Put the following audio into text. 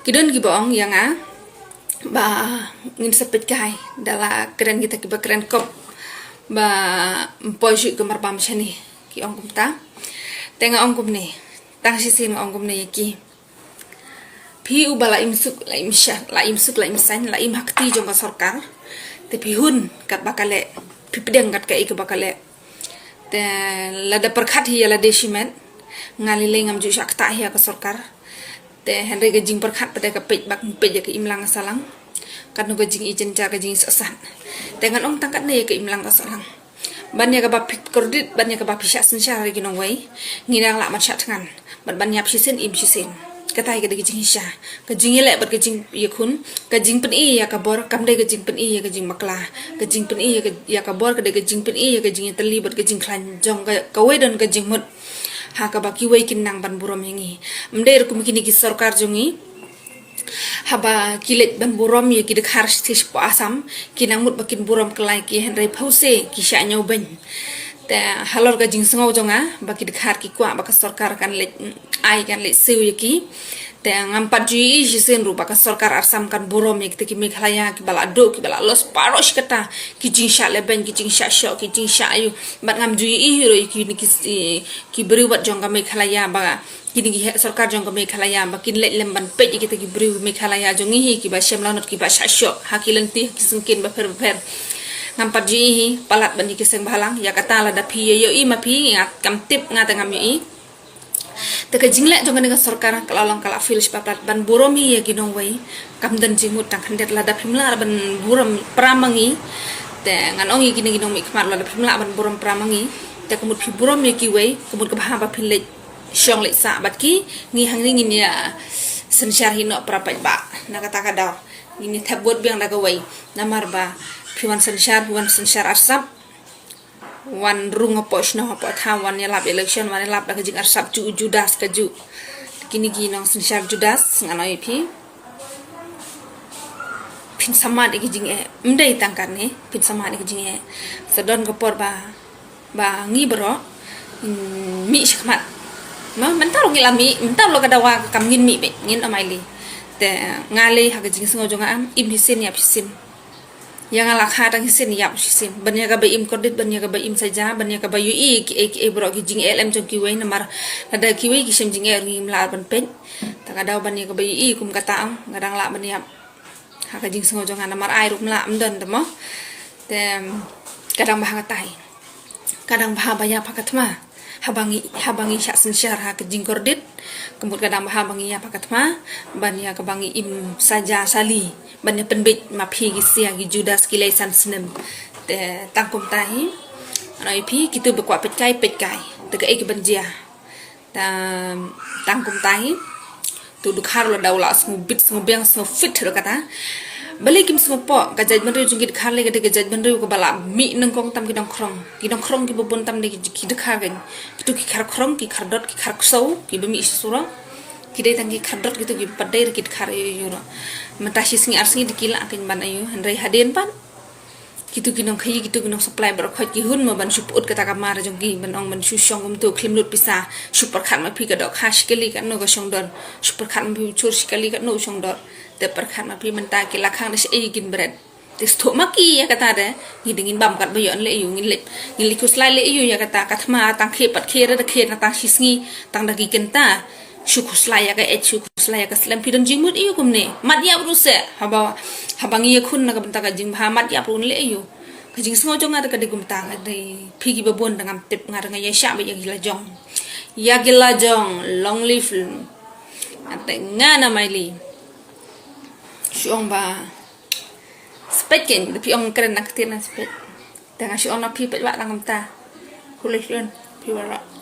Kidon gibong yang ba ngin sepit kai dala keren kita kiba keren kop ba mpoju gemar bam shani ki ongkum ta tenga ongkum ni tang sisin ongkum ni ki pi ubala imsuk la imsha la imsuk la imsan la im hakti jong ka sarkar te pi hun kat bakale pi pedeng kat kai ke bakale te la da perkhat hi la desimen ngali le ngam ju shakta hi ka sarkar te henry ga jing perkhat pada ka pej bak pej ka imlang salang kan no ga jing ijen ja ga jing sasan dengan ong tangkat ne ka imlang ka salang bannya ka ba pik kredit bannya ka ba pisha sen sha gi no wai ngirang la mat sha thangan ban nyap sisen im sisen katai ka de jing sha ka jing le bat ka jing yakun ka jing pen i ya ka bor kam de ka jing pen i ya ka jing makla ka jing pen i ya ka bor ka de ka jing pen i ya ka jing tali bat ka jing klan jong ka we don ka jing mut ha ka baki wai kin nang ban burom hingi mder kum kini ki sarkar jongi haba kilet ban burom ye ki dekhar stis po asam kinang mut bakin burom kelai ki henry pause ki sha nyau ben te halor ga jing sngau jonga baki dekhar ki kwa baka sarkar kan le ai kan le seu ye ki te ngam padji jisen ru baka sarkar asam kan burom ye ki meghalaya ki bala do ki bala los parosh kata ki jing sha le ben ki jing sha sho ki jing sha ayu bat ngam jui i ro ki ni ki beri wat jonga meghalaya ba kini ki sarkar jong ka meghalaya ba kin le lemban pe ki ki beri meghalaya jongi hi ki ba shemlanot ki ba sha sho hakilan ti ki sungkin ba per ngam padji hi palat ban ki seng balang ya kata la da phi yo i ma phi ngat kam tip ngata ngam yo i te ka jingle jong ka sarkar kalalong kala filish paplat ban buromi ya ginong wai kam dan jingmut tang khandet la da phimla ban burom pramangi te ngan ong gini ginong mi khmat la da phimla ban burom pramangi te kumut phi burom ye ki wai kumut ka ba phile shong le sa bat ki ngi hang ring ni ya sensyar hino prapai ba na kata kada ini thabot biang da ka wai namar ba phiwan sensyar arsap wan rung aposh no apo tha wan ya lab election wan lab da jing arsap ju judas ka ju kini gi nong sensyar judas nganoi phi pin sama de jing e mdai tangkan ne pin sama de jing e sadon ko por ba ngi bro mi shkmat ma mentar ngi lami mentar lo kada wa kam ngin mi be ngin amaili te ngale ha jing sngo jonga am im hisin ya hisin yang ala khadang hisin ya hisin banya ka ba im kredit banya ka ba im saja banya ka ba yu i ki bro ki jing lm jong ki wei namar ada ki wei ki sem jing er ngi mlar ban pen ta kada banya ka ba yu i kum kata am ngadang la banya ha ka jing sngo jonga namar ai rum la am don tamo te kadang bah katai kadang bah baya pakatma habangi syak sensyar ha ke jing kredit kemut kadang bah bangi ya pakatma banya ka bangi im saja sali banya penbit ma phi gi sia gi judas ki leisan snem te tangkum tahi anai phi kitu bekwa pet kai te ka ek banjia ta tangkum tahi tu dukhar lo daula smu bit smu beng smu fit ro kata balik kim smu po ka jaj banri jungit khar le ka jaj banri ko bala mi nang kong tam ki dong krong ki bobon tam de ki dekhar gen kitu ki khar krong ki khar dot ki khar ksau ki bemi isura ki de tang ki khar dot gitu ki padai ki khar yuro matashi singi arsingi dikila akin ban ayu henry haden pan kitu kinong khayi kitu kinong supply bar khot ki hun ma ban suput kata kamar jong ki ban ong ban su shong gum tu klim lut pisa super khat ma phi ka dok khash kali kan no ga shong don super khat ma phi chur kali kan no shong dor te par khat ma phi man ta ki lakhang de ei gin bread te sto ma ki ya kata de ni dingin bam kat bayon le yu ngin li kuslai le yu ya kata kathma tang khe pat khe ra de khe na tang shisngi tang da gi kenta shukuslaya ka shukuslaya ka slam pidon jingmut iyo kumne matya bruse habangi khun na ka banta ka jing bha matya prun le iyo ka jing sngo jonga ka de gumta ka de phigi babon dangam tip ngar nga ya sha ba ya gila jong long live ate ngana maili shong ba speken de piong kren nak tin spek tanga shong na pi pa dangam ta kulishon pi wala